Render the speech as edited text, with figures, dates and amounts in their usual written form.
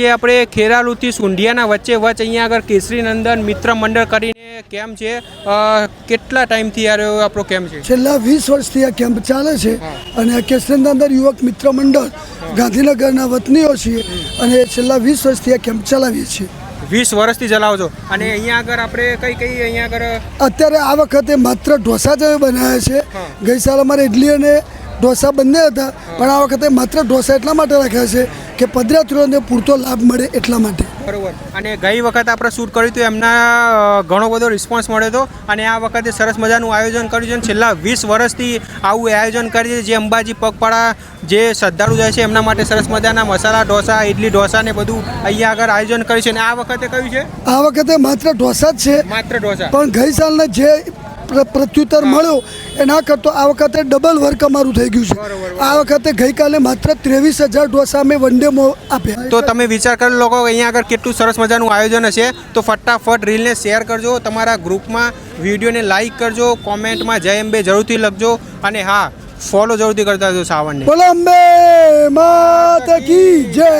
ये अपने खेरालू थी सुंढियाना वच्चे वच अहीं આગળ કેસરી નંદન મિત્ર મંડળ કરીને કેમ્પ છે કેટલા ટાઈમથી યાર આપણો કેમ્પ છે? છેલ્લા 20 વર્ષથી આ કેમ્પ ચાલે છે અને આ કેસરી નંદન યુવક મિત્ર મંડળ ગાંધીનગરના વતનીઓ છીએ અને છેલ્લા 20 વર્ષથી આ કેમ્પ ચલાવીએ છીએ. 20 વર્ષથી ચલાવો છો અને અહીંયા આગળ આપણે કઈ અહીંયા આગળ અત્યારે આ વખતે માત્ર ઢોસા જ બનાવ્યા છે. ગઈ સાલ અમારે ઇડલી અને ઢોસા બંને હતા પણ આ વખતે માત્ર ઢોસા એટલા માટે રાખ્યા છે કે પદયાત્રીઓને પૂરતો લાભ મળે એટલા માટે. બરોબર. અને ગઈ વખત આપણે શૂટ કર્યું હતું એમના ઘણો બધો રિસ્પોન્સ મળ્યો હતો અને આ વખતે સરસ મજાનું આયોજન કર્યું છે અને છેલ્લા 20 વર્ષથી આવું આયોજન કરીએ છીએ. જે અંબાજી પગપાળા જે શ્રદ્ધાળુ જાય છે એમના માટે સરસ મજાના મસાલા ઢોસા ઇડલી ઢોસા ને બધું અહીંયા આગળ આયોજન કર્યું છે. અને આ વખતે કયું છે? આ વખતે માત્ર ઢોસા જ છે. માત્ર ઢોસા. પણ ગઈ સાલના જે પ્રત્યુત્તર મળ્યો એના કરતો આ વખતે ડબલ વર્ક અમારું થઈ ગયું છે. આ વખતે ગઈકાલે માત્ર 23,000 ઢોસા અમે વન ડેમાં આપ્યા. તો તમે વિચાર કરી લોકો અહીંયા આગળ કેટલું સરસ મજાનું આયોજન હશે. તો ફટાફટ રીલને શેર કરજો, તમારા ગ્રુપમાં વિડીયોને લાઈક કરજો, કોમેન્ટમાં જય અંબે જરૂરથી લખજો અને હા ફોલો જરૂરથી કરતા જો સાવનને. બોલો અંબે માતા કી જય.